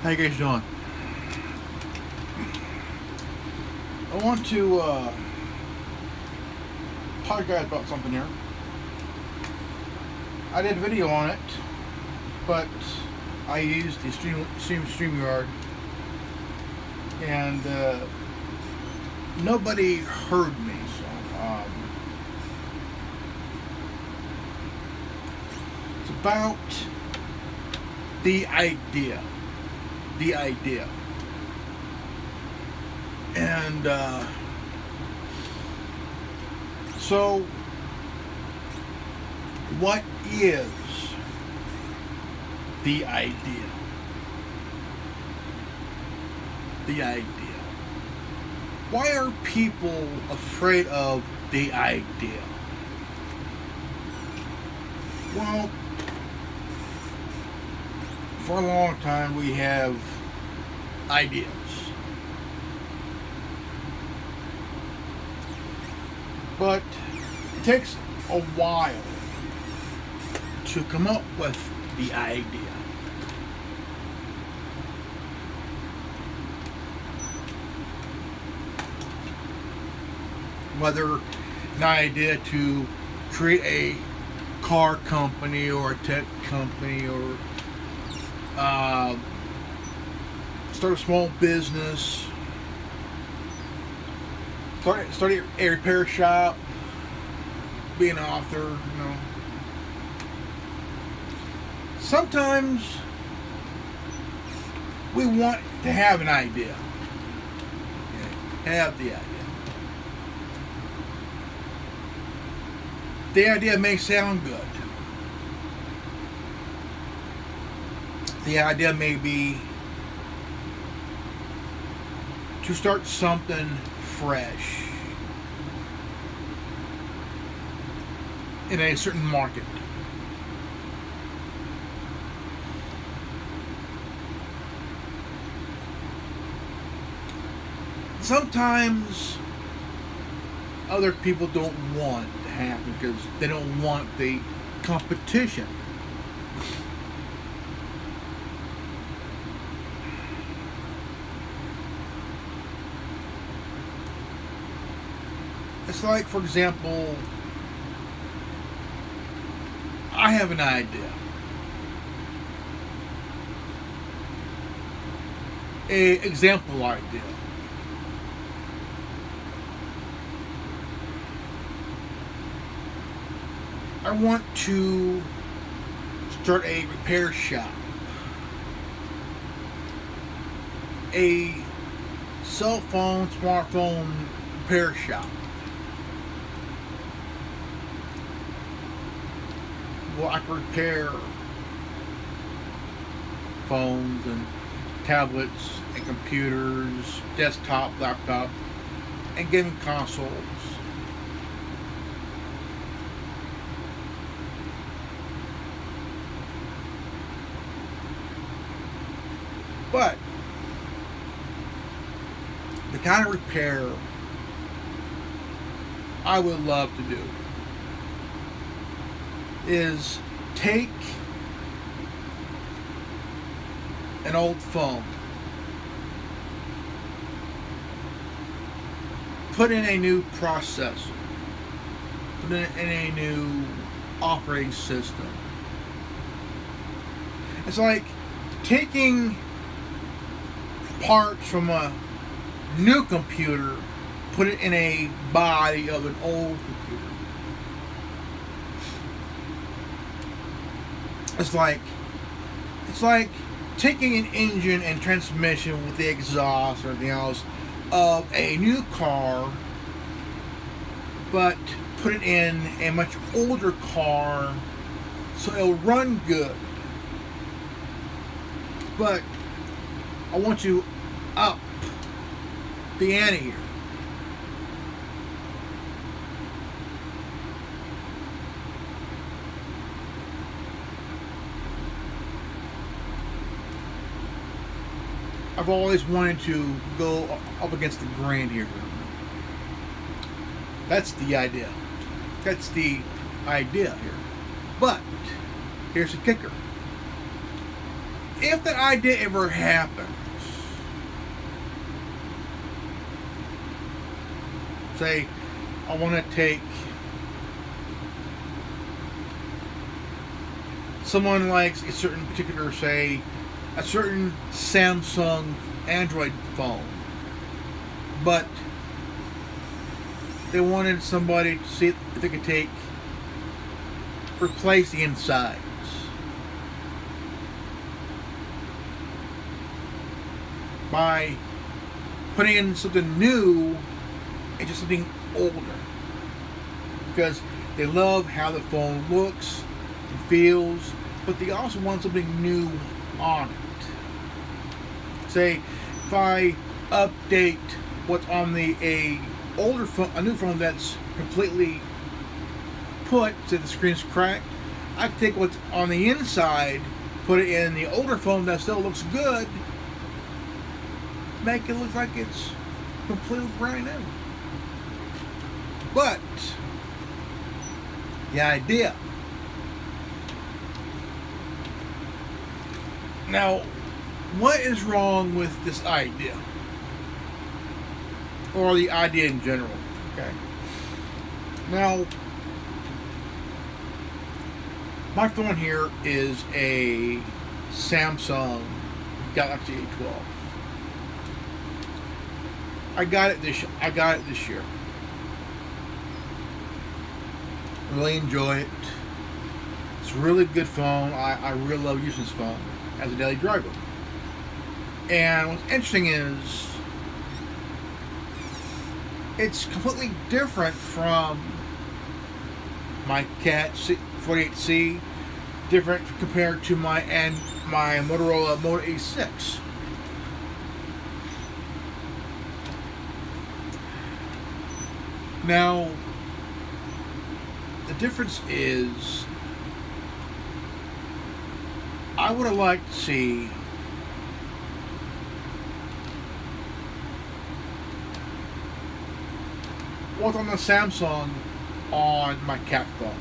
How you guys doing? I want to talk to you guys about something here. I did a video on it, but I used the StreamYard, and nobody heard me. So it's about the idea. And so, what is the idea? The idea. Why are people afraid of the idea? Well, for a long time we have ideas. But it takes a while to come up with the idea. Whether an idea to create a car company or a tech company or start a small business, start a repair shop, be an author, Sometimes we want to have an idea. Have the idea. The idea may sound good. The idea may be to start something fresh in a certain market. Sometimes other people don't want it to happen because they don't want the competition. It's like, for example, I have an idea. An example idea. I want to start a repair shop. A cell phone, smartphone repair shop. Well, I can repair phones and tablets and computers, desktop, laptop, and gaming consoles. But the kind of repair I would love to do is take an old phone, put in a new processor, put in a new operating system. It's like taking parts from a new computer, put it in a body of an old computer. It's like taking an engine and transmission with the exhaust or everything else of a new car, but put it in a much older car so it'll run good. But I want to up the ante here. I've always wanted to go up against the grain here. That's the idea. That's the idea here. But here's the kicker. if that idea ever happens, say I want to take someone likes a certain particular, say, a certain Samsung Android phone, but they wanted somebody to see if they could replace the insides by putting in something new into something older, because they love how the phone looks and feels, but they also want something new on it. Say, if I update what's on a older phone, a new phone that's completely put, say the screen's cracked, I can take what's on the inside, put it in the older phone that still looks good, make it look like it's completely brand new. But the idea. Now, what is wrong with this idea? Or the idea in general? Okay. Now, my phone here is a Samsung Galaxy A12. I got it this year. Really enjoy it. It's a really good phone. I really love using this phone as a daily driver. And what's interesting is it's completely different from my Cat 48C, different compared to my Motorola Moto A6. Now, the difference is, I would have liked to see what's on the Samsung on my Cat phone.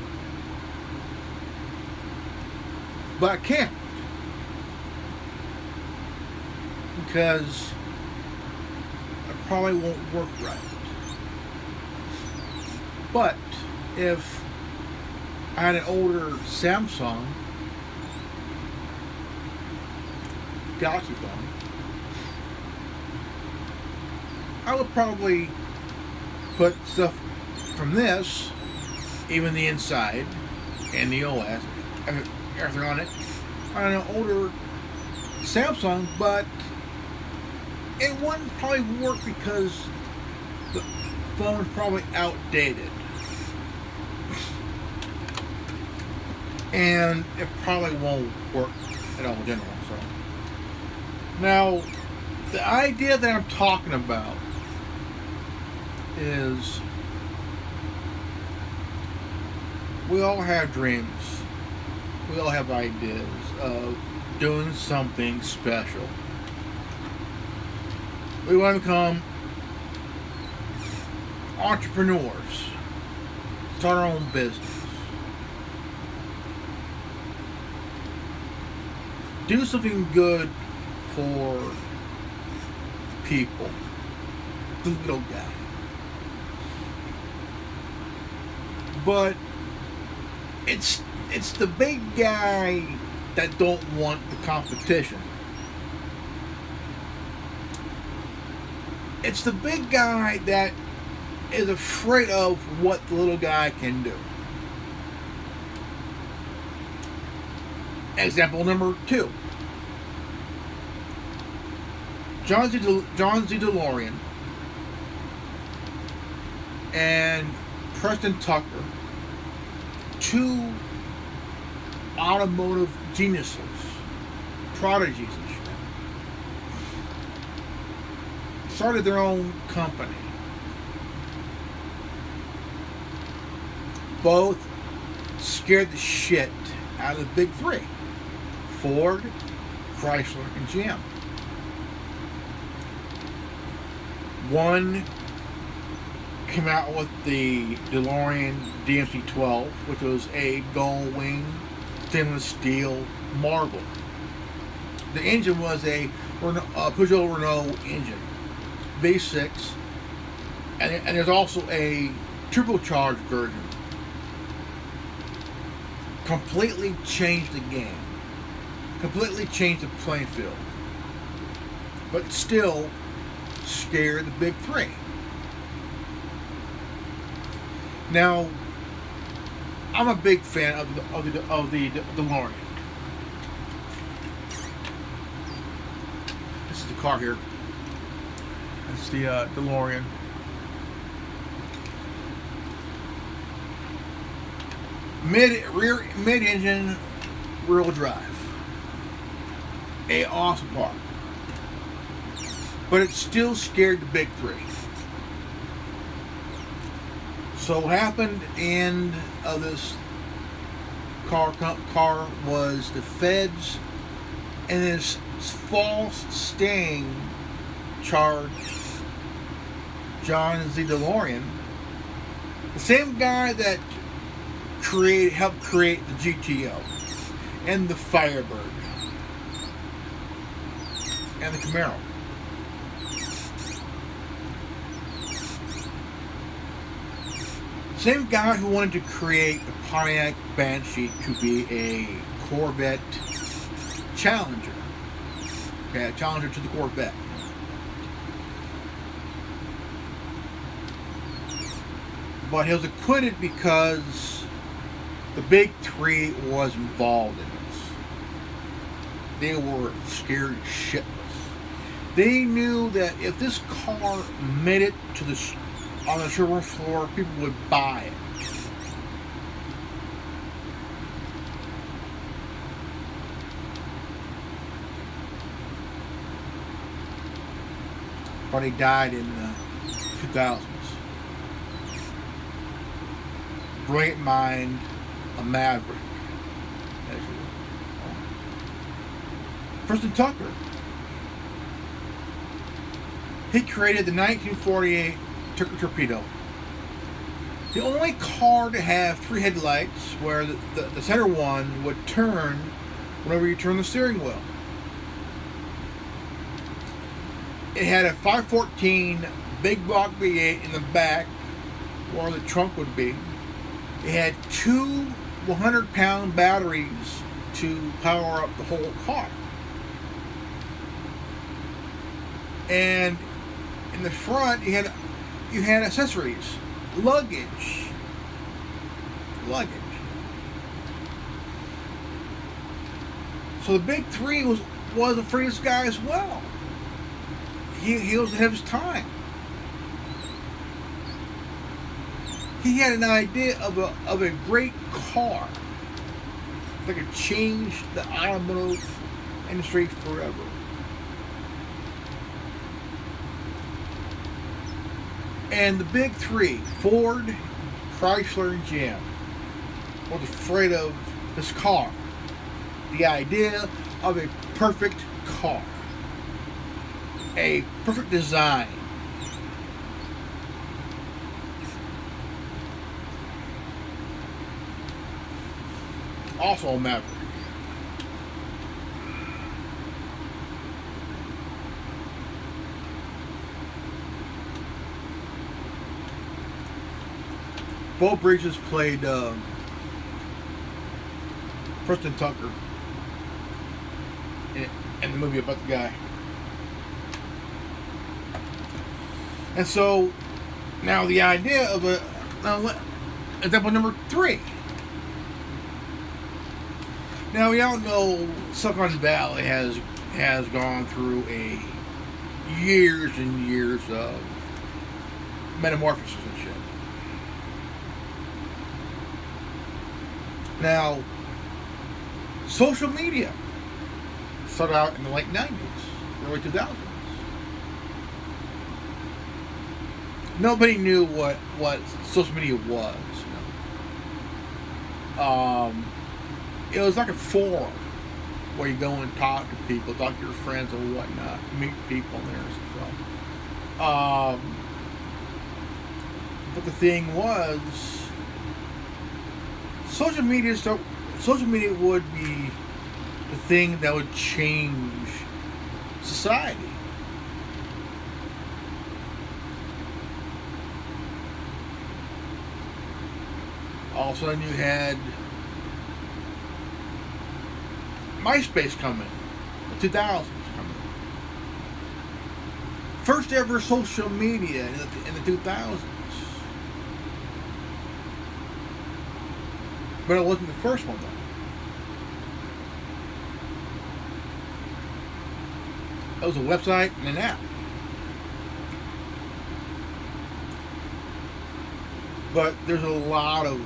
But I can't, because it probably won't work right. But if I had an older Samsung Galaxy phone, I would probably put stuff from this, even the inside and the OS, everything on it, on an older Samsung, but it wouldn't probably work because the phone is probably outdated. And it probably won't work at all in general. So now, the idea that I'm talking about is, we all have dreams. We all have ideas of doing something special. We want to become entrepreneurs, start our own business, do something good for people, the little guy. But it's the big guy that don't want the competition. It's the big guy that is afraid of what the little guy can do. Example number 2. John Z. DeLorean and Preston Tucker, 2 automotive geniuses, prodigies and shit, started their own company. Both scared the shit out of the big 3. Ford, Chrysler, and GM. One came out with the DeLorean DMC-12, which was a gull-wing stainless steel marvel. The engine was a Peugeot Renault engine, V6, and there's also a turbocharged version. Completely changed the game. Completely changed the playing field. But still scared the big three. Now, I'm a big fan of the DeLorean. This is the car here. It's the DeLorean. Mid-engine rear-wheel drive. A awesome car. But it still scared the big three. So what happened in this car was the feds and this false sting charged John Z. DeLorean, the same guy that helped create the GTO and the Firebird and the Camaro. Same guy who wanted to create the Pontiac Banshee to be a Corvette Challenger. Okay, a Challenger to the Corvette. But he was acquitted because the big three was involved in this. They were scared shitless. They knew that if this car made it to on the showroom floor, people would buy it. But he died in the 2000s. Brilliant mind, a maverick. Preston Tucker. He created the 1948 Tucker Torpedo. The only car to have three headlights where the center one would turn whenever you turn the steering wheel. It had a 514 big block V8 in the back where the trunk would be. It had two 100-pound batteries to power up the whole car. And in the front, you had accessories, luggage. So the big three was afraid of this guy as well. He was ahead of his time. He had an idea of a great car that could change the automotive industry forever. And the big three, Ford, Chrysler, and GM, was afraid of this car. The idea of a perfect car. A perfect design. Also a Maverick. Beau Bridges played Preston Tucker in the movie about the guy. And so, now the idea of example number 3. Now we all know Silicon Valley has gone through years and years of metamorphosis and shit. Now, social media started out in the late 90s, early 2000s. Nobody knew what social media was. It was like a forum where you go and talk to people, talk to your friends or whatnot, meet people there and stuff. But the thing was, social media would be the thing that would change society. All of a sudden, you had MySpace coming, the 2000s coming. First ever social media in the 2000s. But it wasn't the first one, though. It was a website and an app. But there's a lot of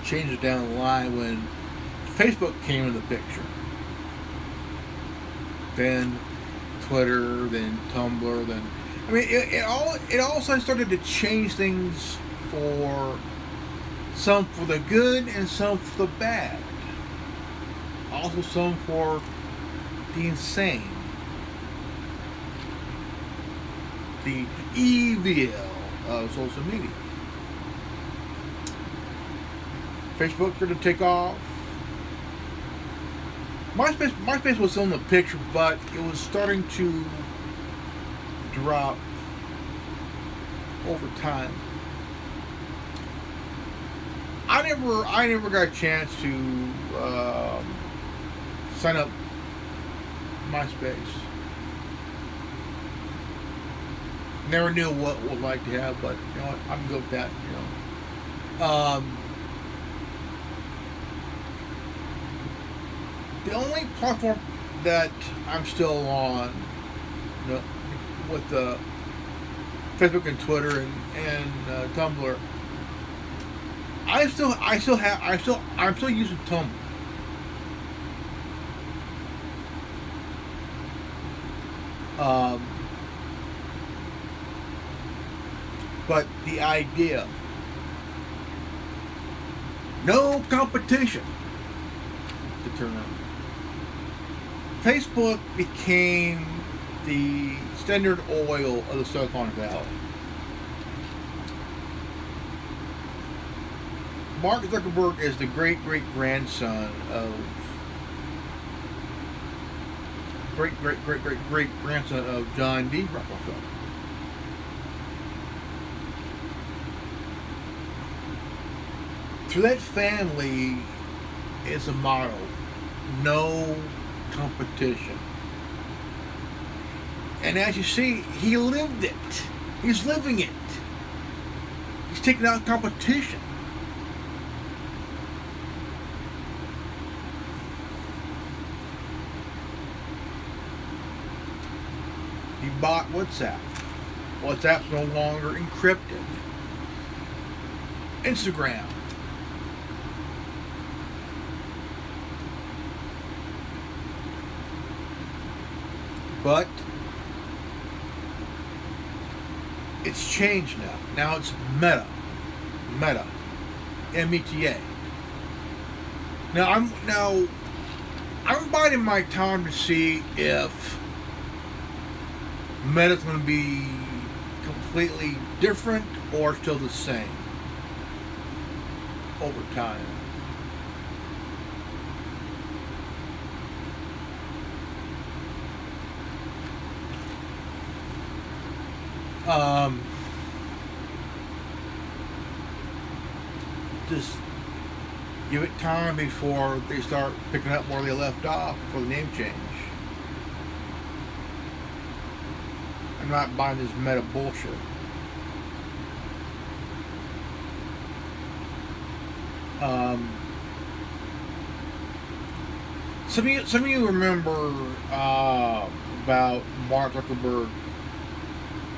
changes down the line when Facebook came in the picture. Then Twitter, then Tumblr, then I mean it all started to change things for some for the good and some for the bad. Also some for the insane. The evil of social media. Facebook started to take off. MySpace was still in the picture, but it was starting to drop over time. I never got a chance to sign up MySpace. Never knew what would like to have, but you know what, I'm good with that. You know. The only platform that I'm still on, you know, with Facebook and Twitter and Tumblr, I'm still using Tumblr. But the idea, no competition, the term. Facebook became the Standard Oil of the Silicon Valley. Mark Zuckerberg is the great-great-grandson of great-great-great-great-grandson of John D. Rockefeller. Through that family is a motto: no competition. And as you see, he lived it. He's living it. He's taking out competition. He bought WhatsApp. WhatsApp's no longer encrypted. Instagram. But it's changed now. Now it's Meta. Meta. M-E-T-A. Now I'm biding my time to see if Meta's going to be completely different or still the same over time. Just give it time before they start picking up where they left off for the name change. I'm not buying this Meta bullshit. Some of you remember about Mark Zuckerberg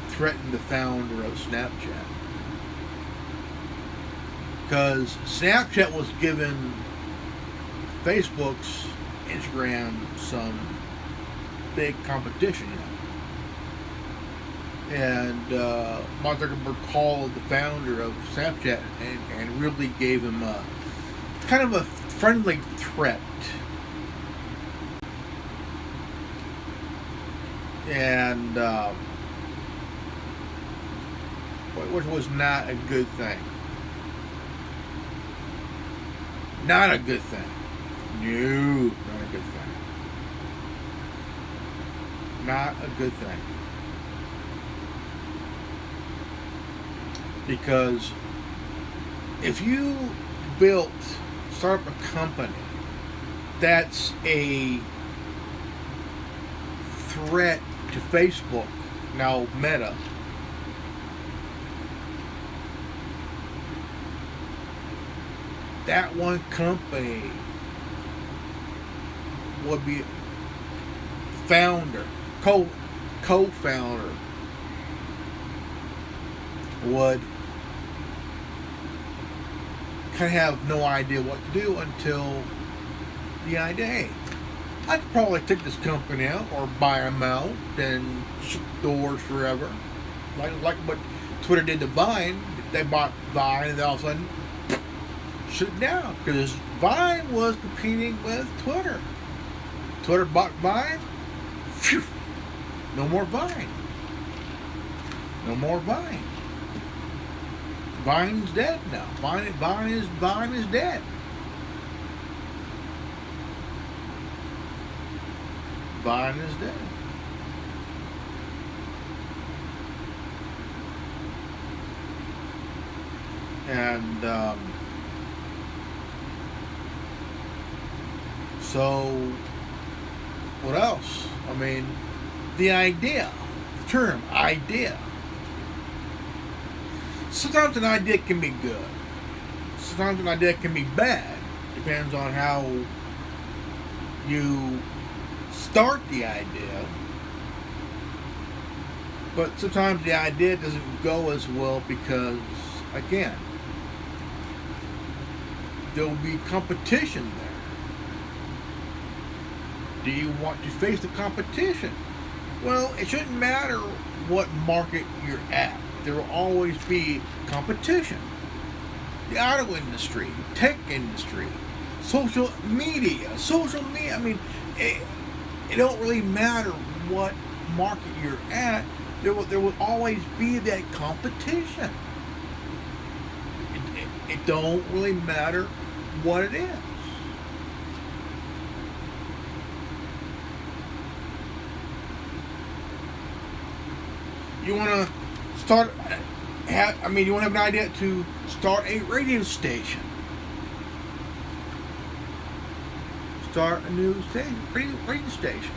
threatened the founder of Snapchat, because Snapchat was giving Facebook's Instagram some big competition, and Mark Zuckerberg called the founder of Snapchat and really gave him a kind of a friendly threat, and which was not a good thing. Not a good thing. No, not a good thing. Not a good thing. Because if you start up a company that's a threat to Facebook, now Meta, that one company would be founder, co-founder would kind of have no idea what to do until the idea, hey, I could probably take this company out or buy them out and shut the doors forever. Like what Twitter did to Vine. They bought Vine and all of a sudden shut it down because Vine was competing with Twitter. Twitter bought Vine. Phew, no more Vine. No more Vine. Vine's dead now. Vine is dead. Vine is dead. And so what else? I mean, the term idea. Sometimes an idea can be good. Sometimes an idea can be bad. Depends on how you start the idea. But sometimes the idea doesn't go as well because, again, there will be competition there. Do you want to face the competition? Well, it shouldn't matter what market you're at. There will always be competition. The auto industry, tech industry, social media. I mean, it don't really matter what market you're at. There will always be that competition. It don't really matter what it is. You want to start, you want to have an idea to start a radio station. Start a new radio station.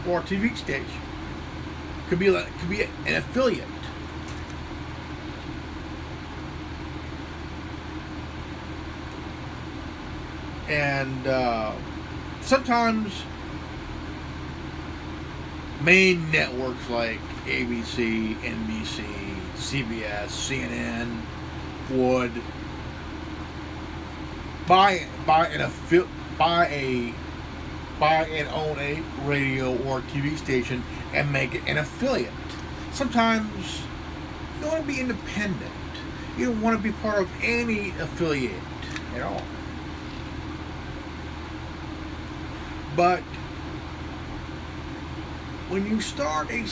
Or a TV station. Could be an affiliate. And sometimes main networks like ABC, NBC, CBS, CNN would buy and own a radio or TV station and make it an affiliate. Sometimes you want to be independent. You don't want to be part of any affiliate at all. But when you start a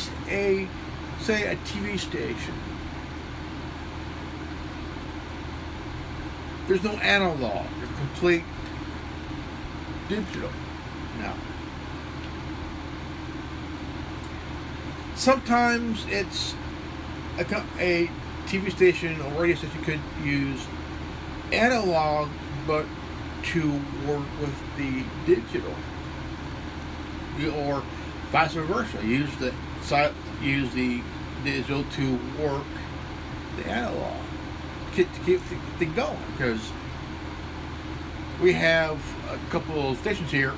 TV station, there's no analog. It's complete digital now. Sometimes it's a TV station or radio station could use analog, but to work with the digital, or vice versa. Use the digital to work the analog to keep the thing going, because we have a couple of stations here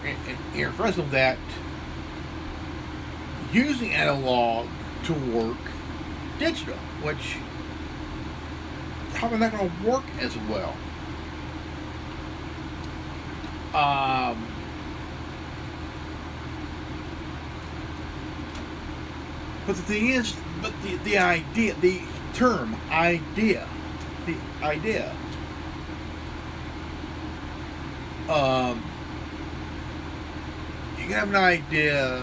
in Fresno that using analog to work digital, which probably not going to work as well. But the thing is, the idea, the term idea, you can have an idea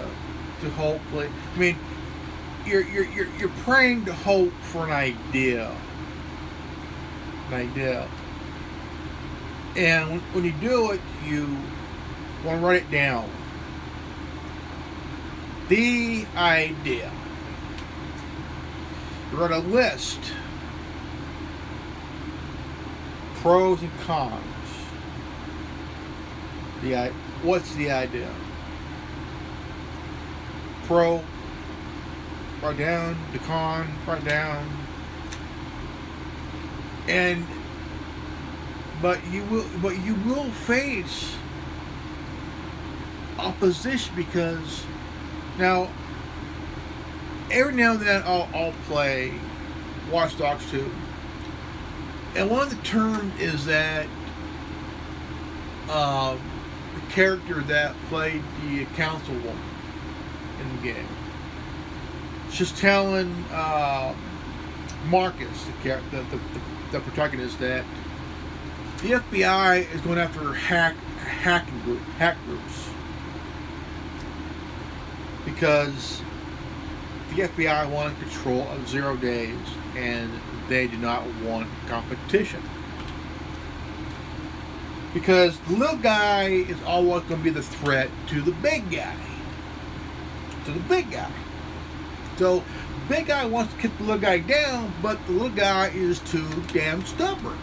to hopefully. I mean, you're praying to hope for an idea an idea. And when you do it, you want to write it down. The idea. You write a list. Pros and cons. What's the idea? Pro, write down. The con, write down. But you will face opposition, because now every now and then I'll play Watch Dogs 2, and one of the terms is that the character that played the councilwoman in the game, she's telling Marcus, the protagonist, that the FBI is going after hack groups, because the FBI wanted control of 0 days and they do not want competition. Because the little guy is always going to be the threat to the big guy. So the big guy wants to kick the little guy down, but the little guy is too damn stubborn.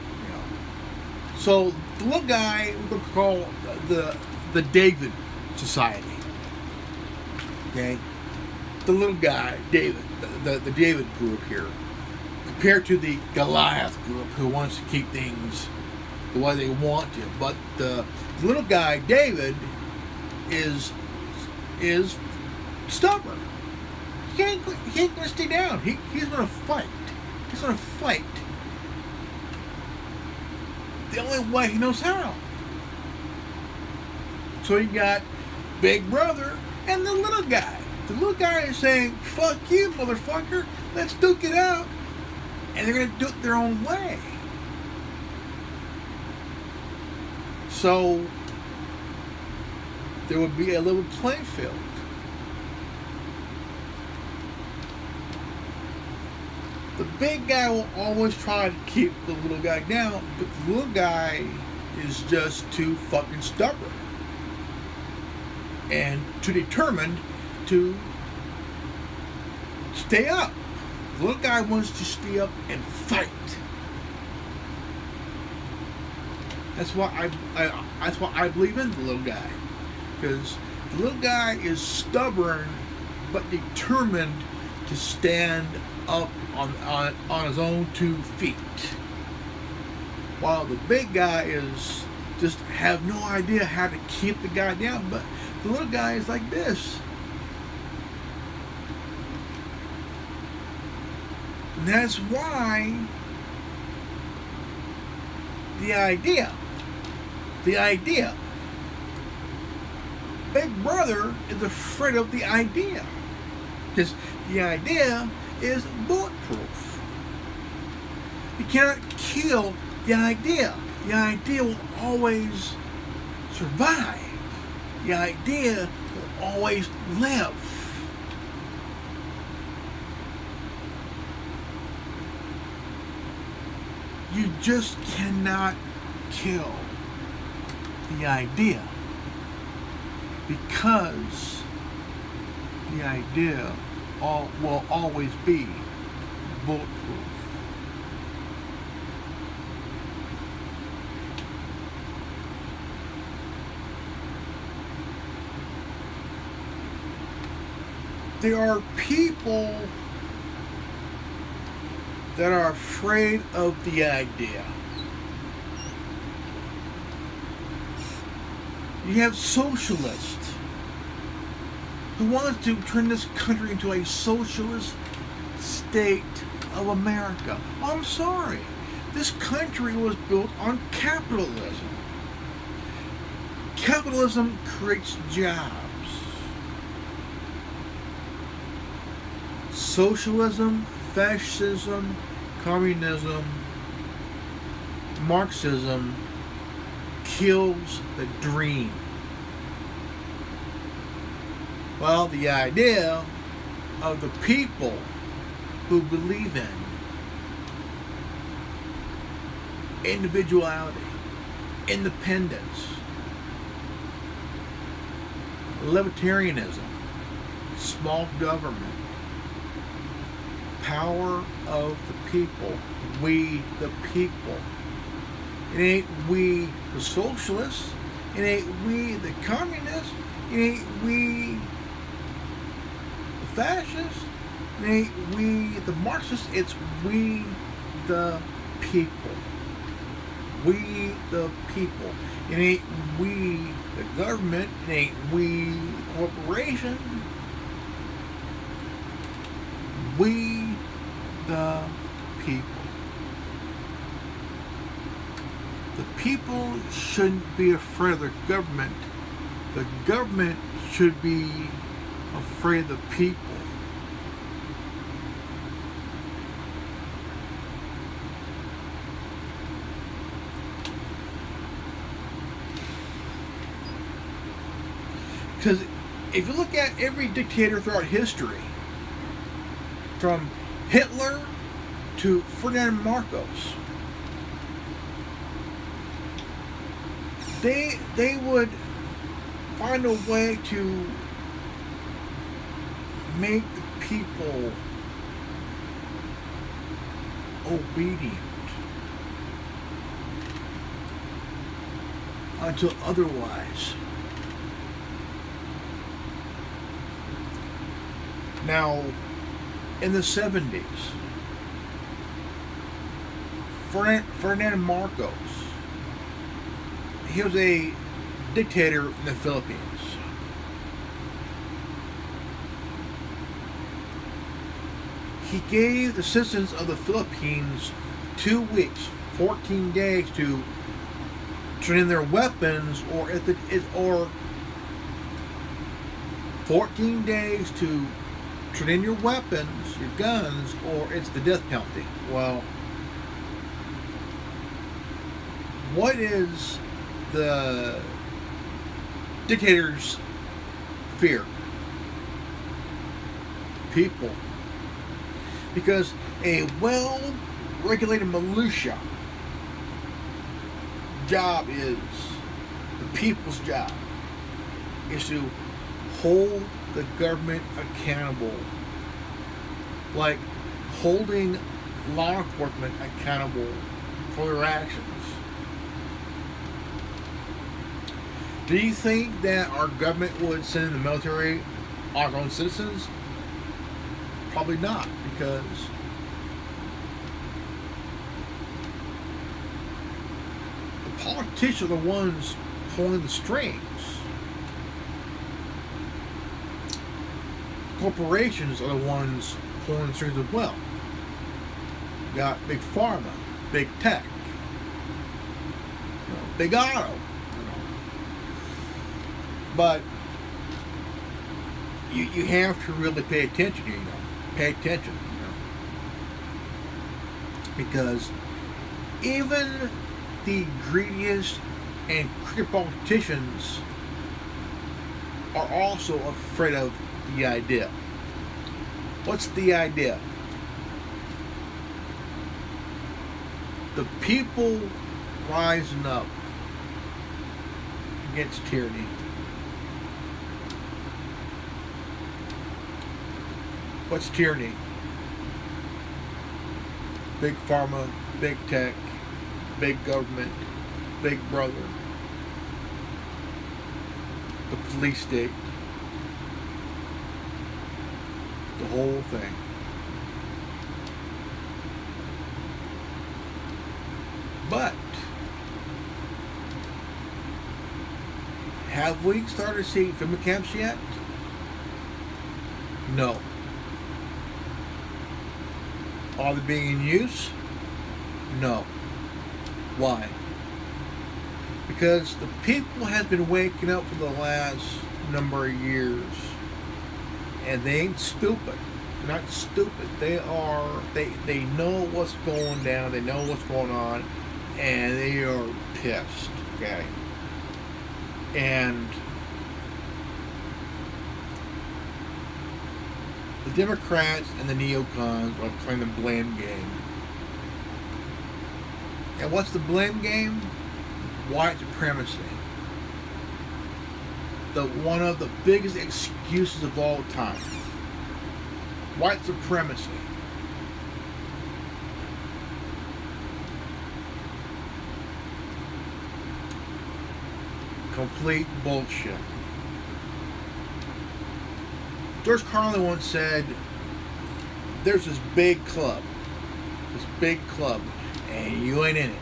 So the little guy, we're going to call the David Society. Okay? The little guy, David, the David group here, compared to the Goliath group, who wants to keep things the way they want to. But the little guy, David, is stubborn. He ain't going to stay down. He's going to fight. He's going to fight the only way he knows how. So you got Big Brother and the little guy. The little guy is saying, "Fuck you, motherfucker. Let's duke it out." And they're going to do it their own way. So there would be a level playing field. The big guy will always try to keep the little guy down, but the little guy is just too fucking stubborn and too determined to stay up. The little guy wants to stay up and fight. That's why I believe in the little guy, because the little guy is stubborn but determined to stand up on his own 2 feet, while the big guy is just have no idea how to keep the guy down. But the little guy is like this. And that's why the idea, Big Brother is afraid of the idea, because the idea is bulletproof. You cannot kill the idea. The idea will always survive. The idea will always live. You just cannot kill the idea, because the idea will always be bulletproof. There are people that are afraid of the idea. You have socialists who want to turn this country into a socialist state of America. I'm sorry. This country was built on capitalism. Capitalism creates jobs. Socialism, fascism, communism, Marxism kills the dream. Well, the idea of the people who believe in individuality, independence, libertarianism, small government, power of the people, we the people. It ain't we the socialists, it ain't we the communists, it ain't we the fascists, it ain't we the Marxists, it's we the people. We the people. It ain't we the government, it ain't we the corporation. We the people. The people shouldn't be afraid of the government. The government should be afraid of the people. Because if you look at every dictator throughout history, from Hitler to Ferdinand Marcos, they would find a way to make the people obedient until otherwise. Now, in the 70s, Ferdinand Marcos, he was a dictator in the Philippines. He gave the citizens of the Philippines 2 weeks, 14 days to turn in their weapons, or 14 days to turn in your weapons, your guns, or it's the death penalty. Well, what is the dictator's fear? People. Because a well-regulated militia job is, the people's job is to hold the government accountable, like holding law enforcement accountable for their actions. Do you think that our government would send in the military on our own citizens? Probably not, because the politicians are the ones pulling the strings. Corporations are the ones pulling the strings as well. You got big pharma, big tech, big auto. But you have to really pay attention, Pay attention, Because even the greediest and crooked politicians are also afraid of the idea. What's the idea? The people rising up against tyranny. What's tyranny? Big pharma, big tech, big government, big brother, the police state, the whole thing. But have we started to see FEMA camps yet? No. Are they being in use? No. Why? Because the people have been waking up for the last number of years, and they ain't stupid. They're not stupid. They know what's going down. They know what's going on, and they are pissed. Okay. And the Democrats and the neocons are playing the blame game. And what's the blame game? White supremacy. One of the biggest excuses of all time. White supremacy. Complete bullshit. George Carlin once said, there's this big club, and you ain't in it.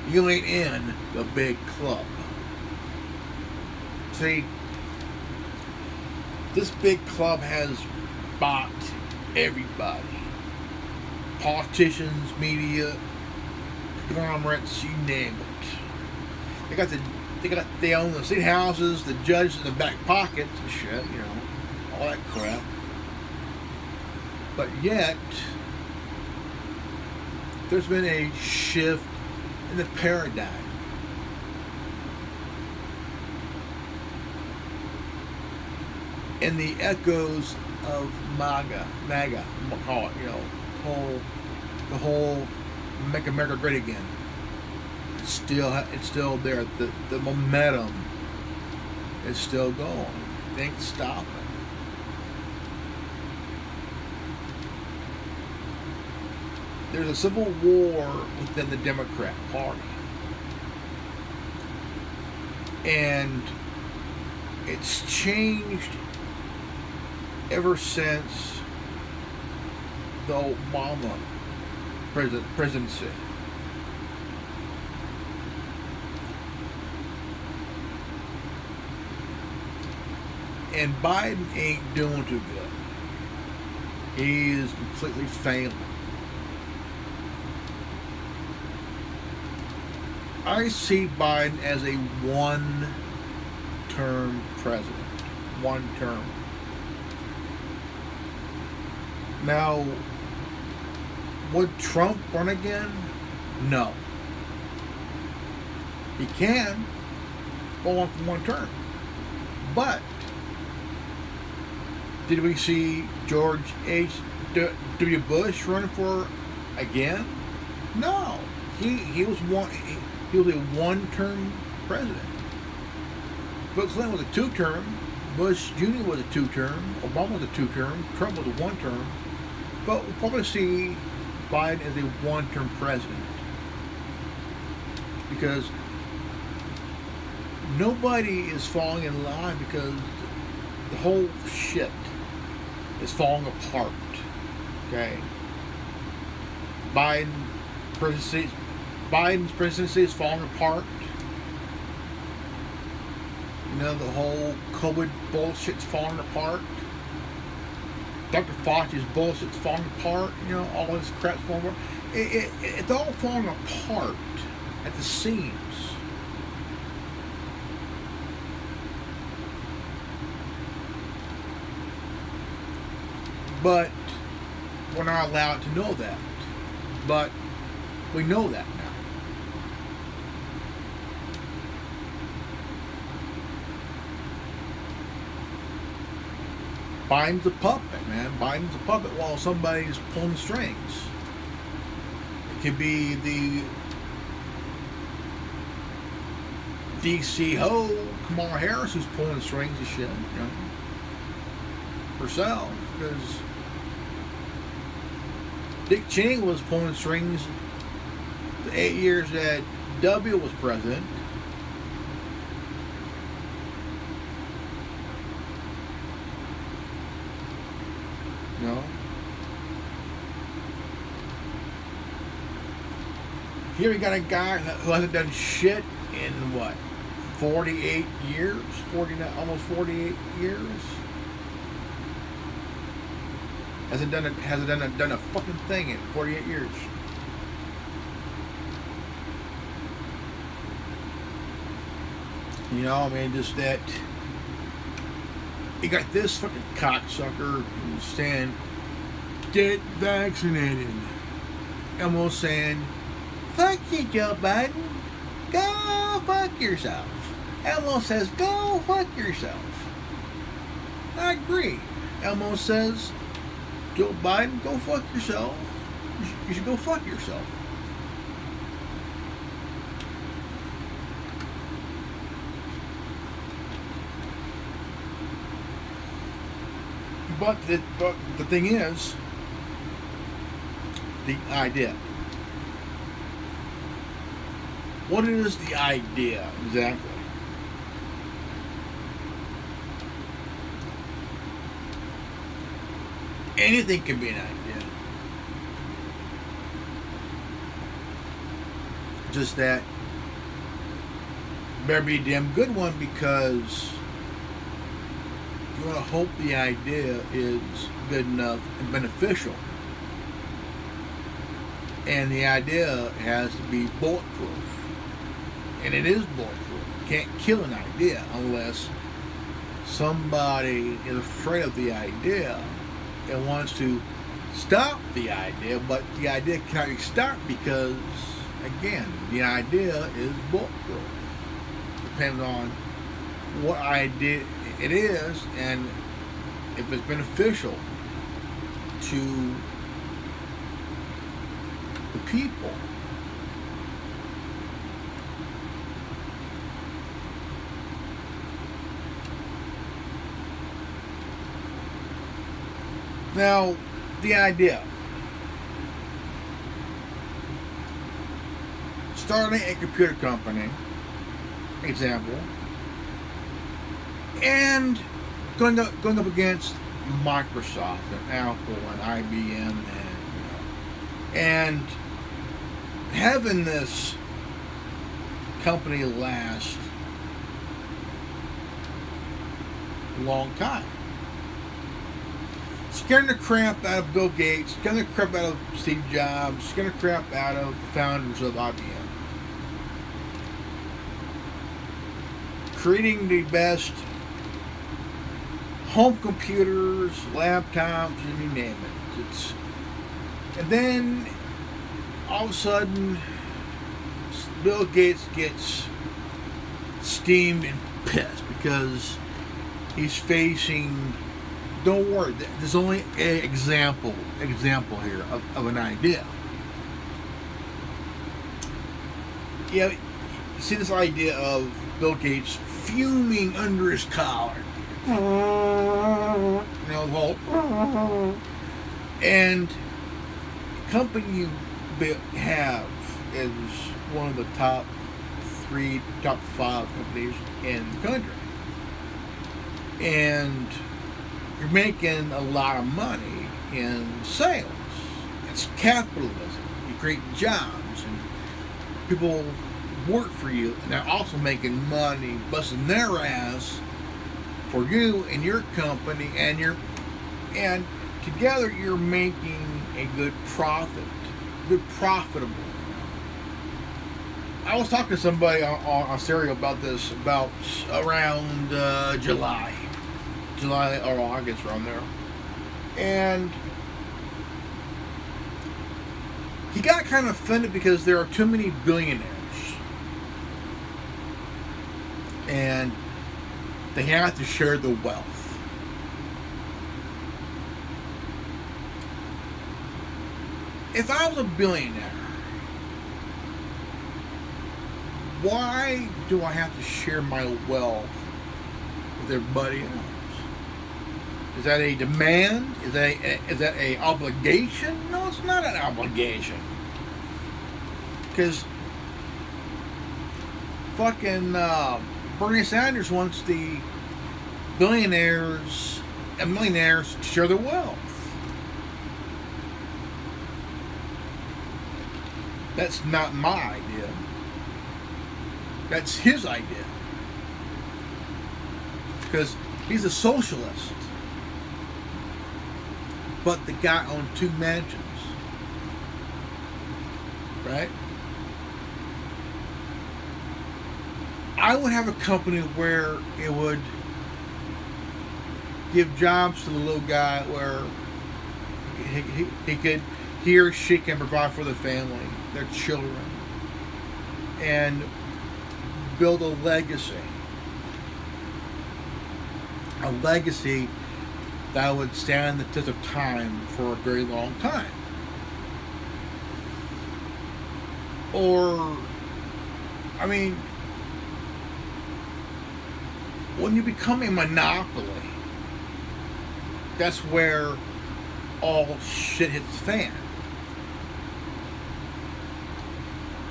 You ain't in the big club. See, this big club has bought everybody. Politicians, media, conglomerates, you name it. They own the state houses, the judges in the back pockets and shit, you know, all that crap. But yet, there's been a shift in the paradigm. And the echoes of MAGA, we'll call it, you know, the whole Make America Great Again. It's still there. The momentum is still going. They ain't stopping. There's a civil war within the Democrat Party. And it's changed ever since the Obama presidency. And Biden ain't doing too good. He is completely failing. I see Biden as a one-term president. One term. Now, would Trump run again? No. He can go on for one term. But did we see George H.W. Bush run for again? No. He was a one-term president. Bill Clinton was a two-term. Bush Jr. was a two-term. Obama was a two-term. Trump was a one-term. But we'll probably see Biden as a one-term president. Because nobody is falling in line, because the whole shit is falling apart. Okay? Biden's presidency is falling apart. You know, the whole COVID bullshit's falling apart. Dr. Fauci's bullshit's falling apart. You know, all this crap's falling apart. It's all falling apart at the seams. But we're not allowed to know that. But we know that now. Biden's a puppet, man. Biden's a puppet while somebody's pulling strings. It could be the DC ho, Kamala Harris, who's pulling the strings and shit, you know, herself, because Dick Cheney was pulling strings the 8 years that W was president. You know? Here we got a guy who hasn't done shit in what? 48 years? 49, almost 48 years? Hasn't done a fucking thing in 48 years. You know, I mean, just that. You got this fucking cocksucker who's saying, get vaccinated. Almost saying, fuck you, Joe Biden. Go fuck yourself. Elmo says, go fuck yourself. I agree. Elmo says, Joe Biden, go fuck yourself. You should go fuck yourself. But the thing is, the idea. What is the idea exactly? Anything can be an idea. Just that better be a damn good one, because you want to hope the idea is good enough and beneficial. And the idea has to be bulletproof. And it is bulletproof. You can't kill an idea unless somebody is afraid of the idea and wants to stop the idea, but the idea cannot be stopped because, again, the idea is bulletproof. Depends on what idea it is and if it's beneficial to the people. Now, the idea. Starting a computer company, example, and going up against Microsoft and Apple and IBM and having this company last a long time. Scaring the crap out of Bill Gates, scaring the crap out of Steve Jobs, scaring the crap out of the founders of IBM. Creating the best home computers, laptops, and you name it. And then all of a sudden, Bill Gates gets steamed and pissed because he's facing. Don't worry. There's only an example here of an idea. Yeah, you see this idea of Bill Gates fuming under his collar. You know, well, and the company you have is one of the top 5 companies in the country, and you're making a lot of money in sales. It's capitalism. You create jobs and people work for you, and they're also making money, busting their ass for you and your company, and together you're making a good profit, good profitable. I was talking to somebody on Stereo about this about around July or August, around there, and he got kind of offended because there are too many billionaires, and they have to share the wealth. If I was a billionaire, why do I have to share my wealth with everybody else? Is that a demand? Is that a obligation? No, it's not an obligation. Because fucking Bernie Sanders wants the billionaires and millionaires to share their wealth. That's not my idea. That's his idea. Because he's a socialist. But the guy owned 2 mansions. Right? I would have a company where it would give jobs to the little guy where he or she can provide for the family, their children, and build a legacy. A legacy that would stand the test of time for a very long time. Or, I mean, when you become a monopoly, that's where all shit hits the fan.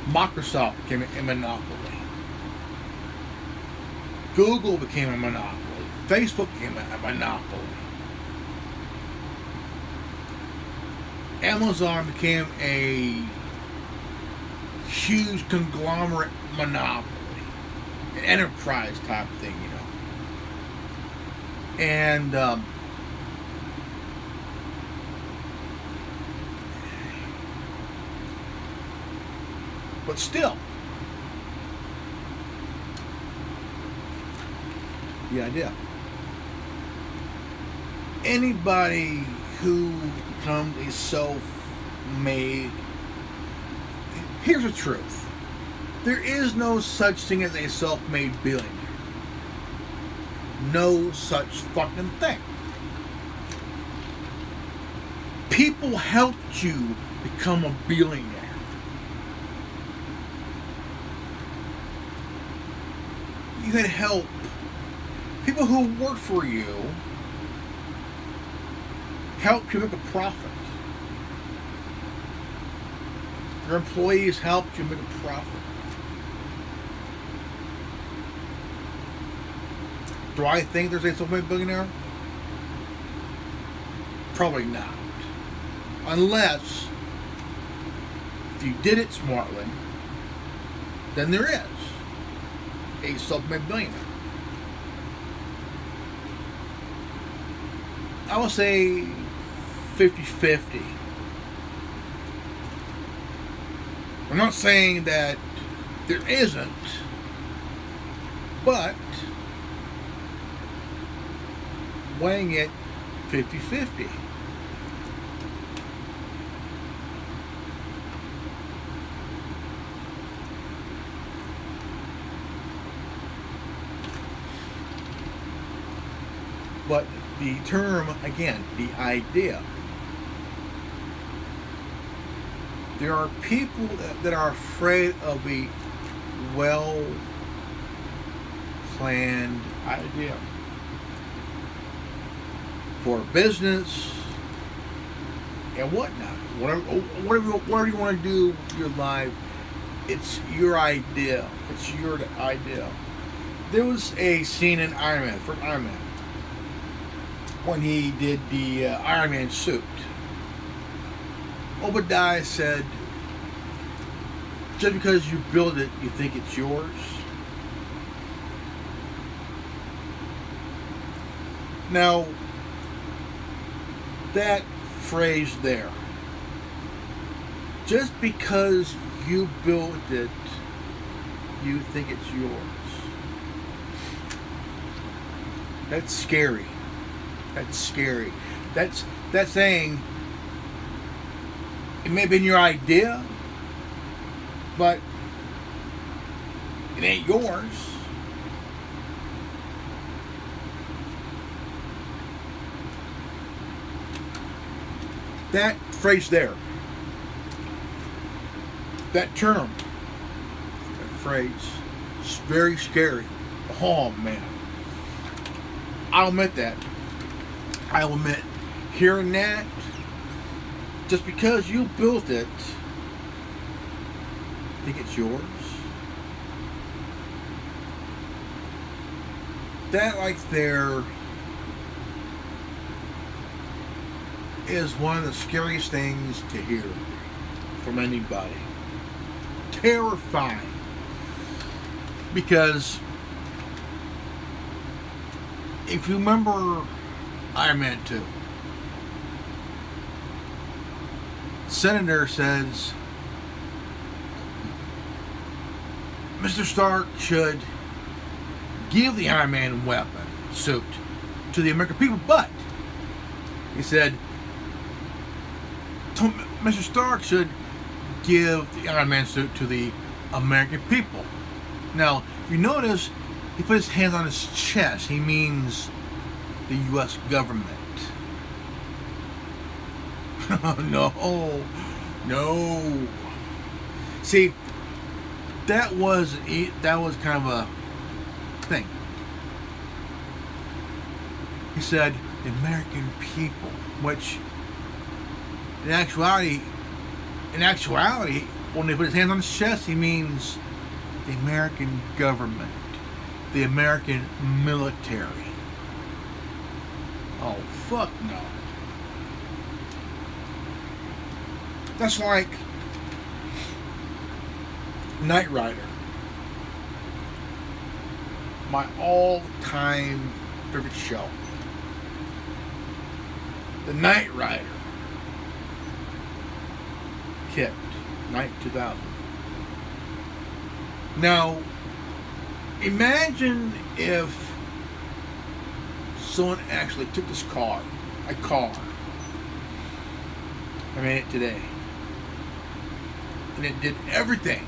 Microsoft became a monopoly. Google became a monopoly. Facebook became a monopoly. Amazon became a huge conglomerate monopoly. An enterprise type thing, you know. And but still, the idea. Anybody who becomes a self-made, here's the truth. There is no such thing as a self-made billionaire. No such fucking thing. People helped you become a billionaire. You had help. People who work for you helped you make a profit. Your employees helped you make a profit. Do I think there's a self-made billionaire? Probably not. Unless, if you did it smartly, then there is a self-made billionaire. I would say 50-50. I'm not saying that there isn't, but weighing it 50-50. But the term, again, the idea. There are people that are afraid of a well-planned idea. For business and whatnot. Whatever you want to do with your life, it's your idea. It's your idea. There was a scene in Iron Man, for Iron Man, when he did the Iron Man suit. Obadiah said, just because you build it, you think it's yours? Now, that phrase there, just because you built it, you think it's yours. That's scary. That's scary. That's saying it may have been your idea, but it ain't yours. That phrase there, that term, that phrase, is very scary. Oh man. I'll admit that. I'll admit, hearing that, just because you built it, think it's yours? That right there is one of the scariest things to hear from anybody. Terrifying. Because if you remember Iron Man 2, Senator says Mr. Stark should give the Iron Man weapon suit to the American people, but he said Mr. Stark should give the Iron Man suit to the American people. Now, if you notice, he put his hands on his chest. He means the U.S. government. No. See, that was kind of a thing. He said, the American people, which in actuality, when he put his hands on his chest, he means the American government, the American military. Oh, fuck no. That's like Knight Rider. My all-time favorite show. The Knight Rider. Kicked. Night 2000. Now, imagine if someone actually took this car, I made it today, and it did everything.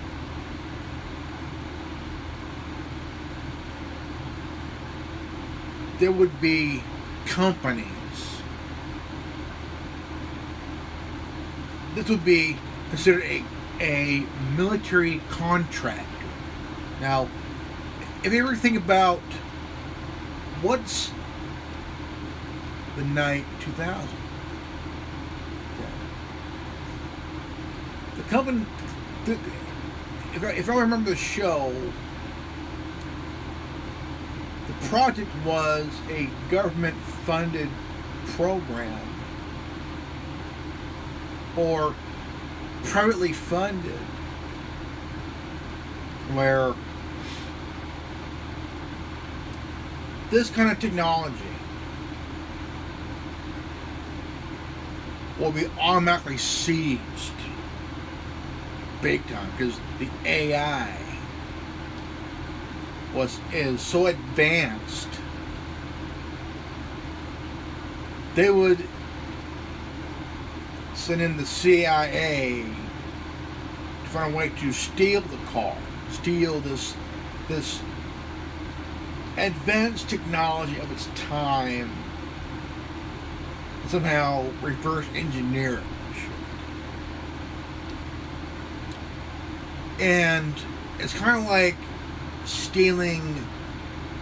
There would be companies. This would be considered a military contractor. Now, if you ever think about what's the Knight 2000, the company, if I remember the show, the project was a government-funded program or privately funded, where this kind of technology will be automatically seized big time, because the AI is so advanced. They would send in the CIA to find a way to steal the car, steal this advanced technology of its time, and somehow reverse engineer it. And it's kind of like stealing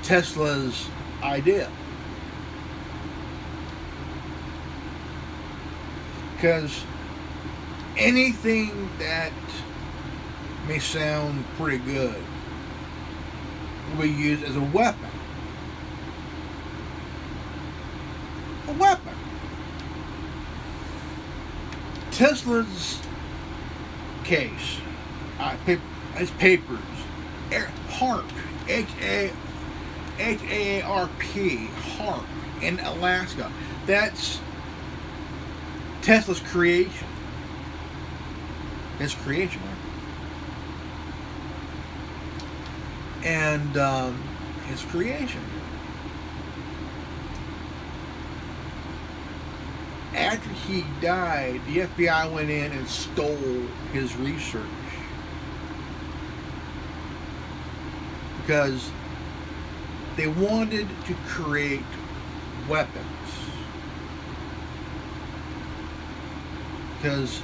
Tesla's idea. Because anything that may sound pretty good will be used as a weapon. A weapon. Tesla's case, his papers, HAARP, HAARP, HAARP in Alaska. That's Tesla's creation. His creation, right? And his creation. After he died, the FBI went in and stole his research. Because they wanted to create weapons. Because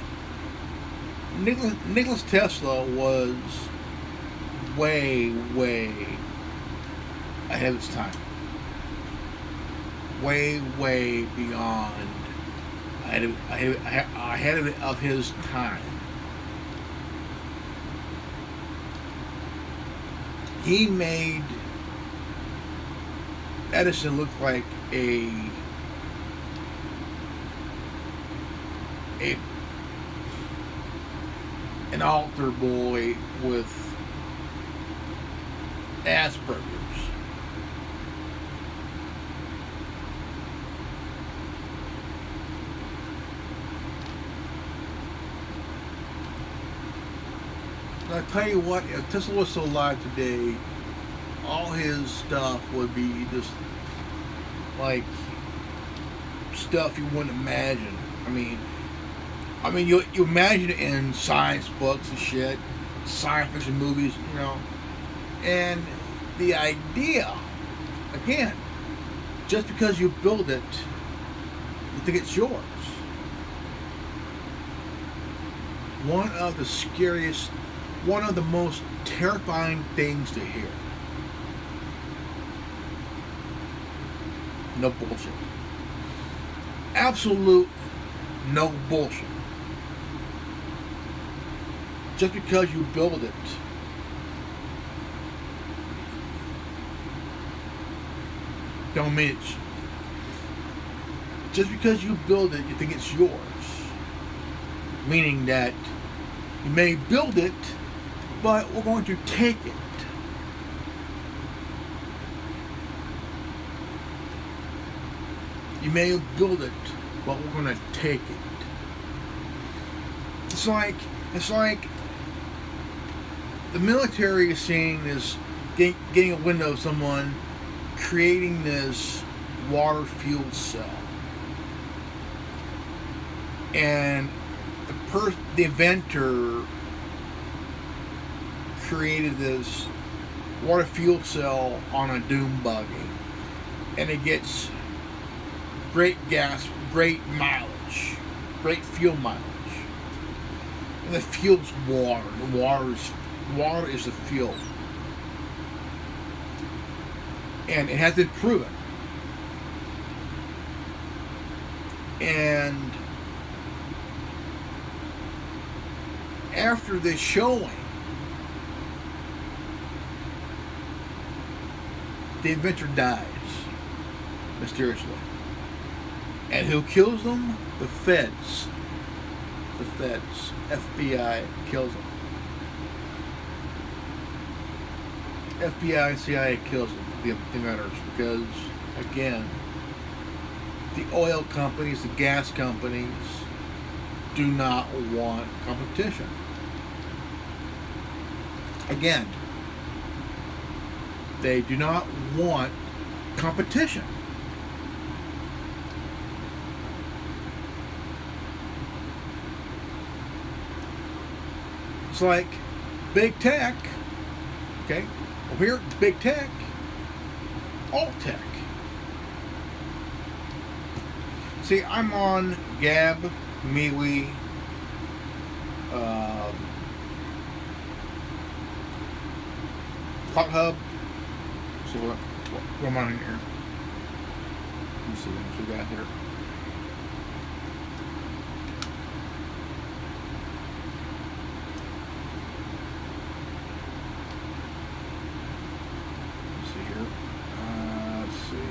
Nikola Tesla was way ahead of its time. Way beyond ahead of his time. He made Edison look like an altar boy with Asperger's. And I tell you what, if Tesla was still alive today, all his stuff would be just like stuff you wouldn't imagine. I mean, you imagine it in science books and shit, science fiction movies, you know. And the idea, again, just because you build it, you think it's yours. One of the scariest, one of the most terrifying things to hear. No bullshit. absolute no bullshit. Just because you build it don't mean it's just because you build it, you think it's yours. Meaning that you may build it, but we're going to take it. You may build it, but we're going to take it. It's like the military is seeing this, getting a window of someone creating this water fuel cell. And the inventor created this water fuel cell on a dune buggy. And it gets great gas, great mileage, great fuel mileage. And the fuel's water. The water is the fuel. And it has been proven. And after this showing, the inventor dies mysteriously. And who kills them? The feds. The feds. FBI kills them. FBI and CIA kills them, the inventors, because, again, the oil companies, the gas companies, do not want competition. Again, they do not want competition. It's like big tech, okay? Well, here, big tech, all tech. See, I'm on Gab, MeWe, CloutHub. So what am I in here? Let me see what we got here. Let's see here. Let's see.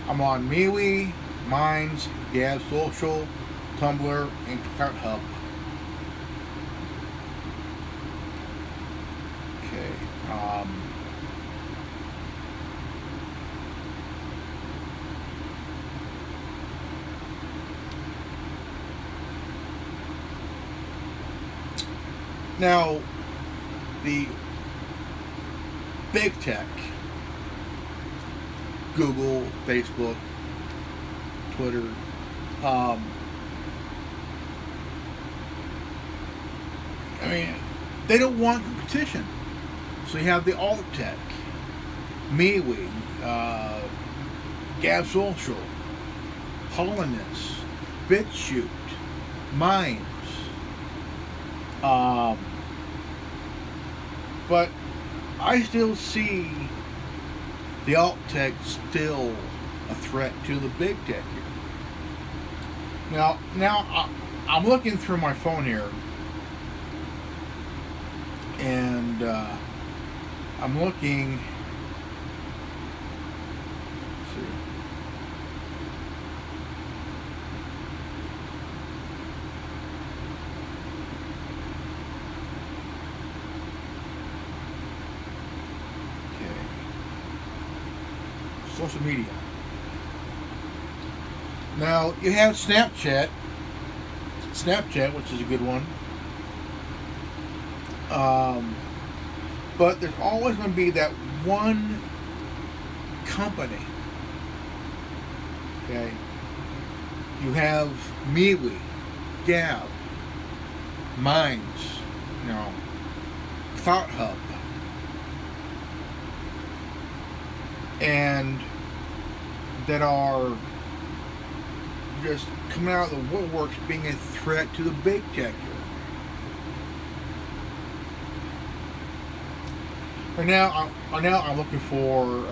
I'm on MeWe, Minds, Gab Social, Tumblr, and CloutHub. Now, the big tech, Google, Facebook, Twitter, I mean, they don't want competition. So you have the alt tech, MeWe, Gab Social, Holiness, BitChute, Minds. But I still see the alt tech still a threat to the big tech here. Now I'm looking through my phone here, and I'm looking. Let's see. Social media. Now you have Snapchat, which is a good one. But there's always going to be that one company. Okay. You have MeWe, Gab, Minds, CloutHub, and that are just coming out of the woodworks being a threat to the big tech. Right now I'm looking for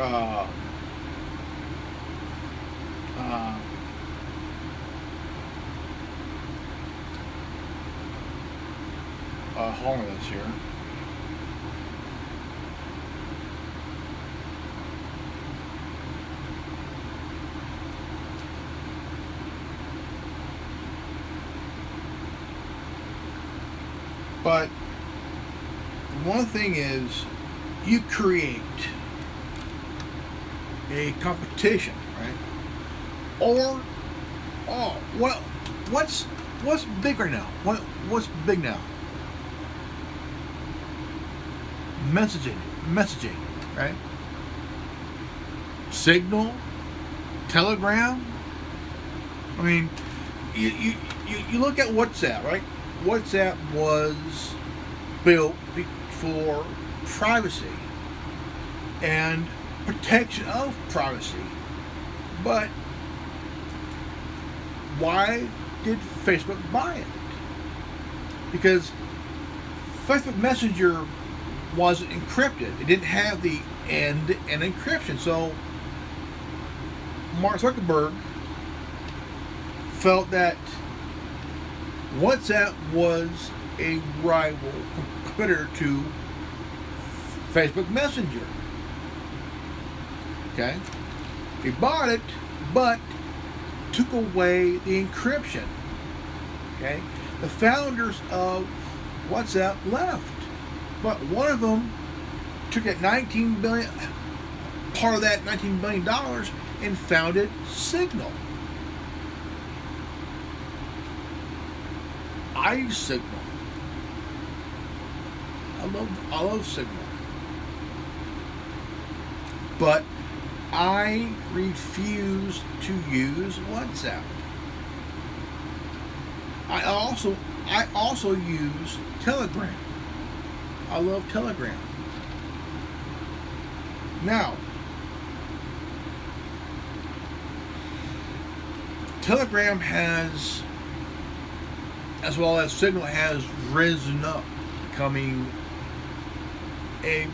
hauling this here. But one thing is, you create a competition, right? Or, oh, well, what's big right now? What's big now? Messaging, right? Signal, Telegram. I mean, you look at WhatsApp, right? WhatsApp was built for privacy and protection of privacy. But why did Facebook buy it? Because Facebook Messenger wasn't encrypted. It didn't have the end-to-end encryption. So Mark Zuckerberg felt that WhatsApp was a rival competitor to Facebook Messenger. Okay? He bought it, but took away the encryption. Okay? The founders of WhatsApp left, but one of them took that $19 billion, part of that $19 billion, and founded Signal. Signal. I love Signal. But I refuse to use WhatsApp. I also use Telegram. I love Telegram. Now, Telegram has, as well as Signal, has risen up, becoming a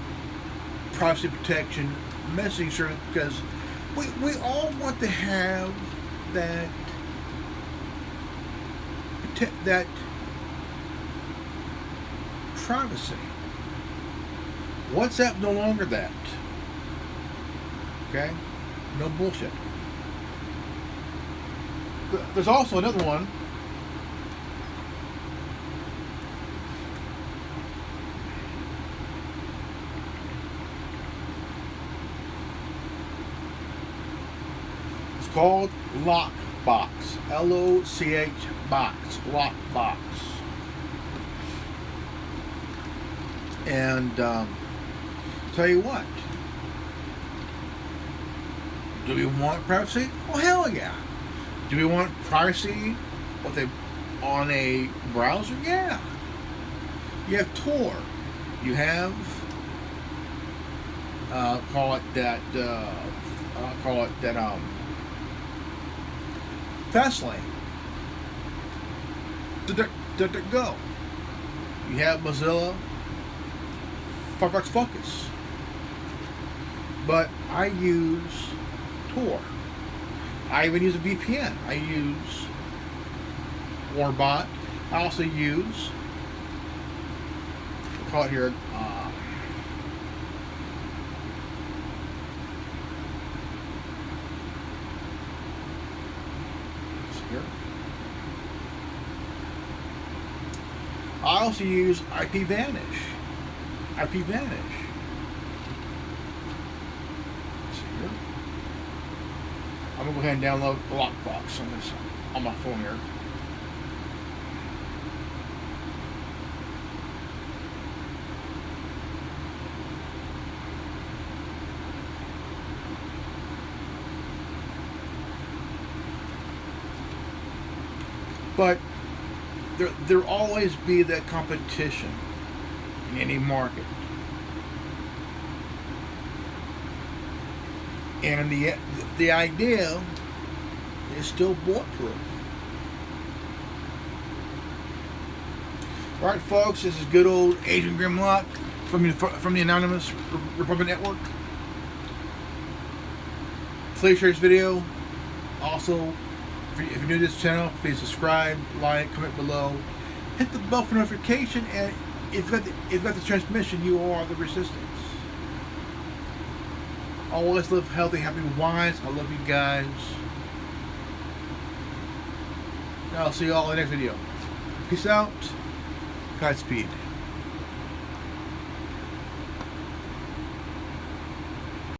privacy protection messaging service, because we all want to have that privacy. WhatsApp no longer that. Okay? No bullshit. There's also another one. It's called Lockbox. L-O-C-H box. Lockbox. And tell you what. Do we want privacy? Well, hell yeah. Do we want privacy on a browser? Yeah. You have Tor. You have Fastlane. Go. You have Mozilla Firefox Focus. But I use Tor. I even use a VPN. I use Warbot. I also use, we'll call it here, I also use IPVanish. I'm gonna go ahead and download Lockbox on my phone here. But there'll always be that competition in any market. And the idea is still bulletproof. All right, folks, this is good old Adrian Grimlock from the Anonymous Republic Network. Please share this video. Also, if you're new to this channel, please subscribe, like, comment below, hit the bell for notification, and If you've got the transmission, you are the resistance. Always live healthy, happy, wise. I love you guys. I'll see you all in the next video. Peace out. Godspeed.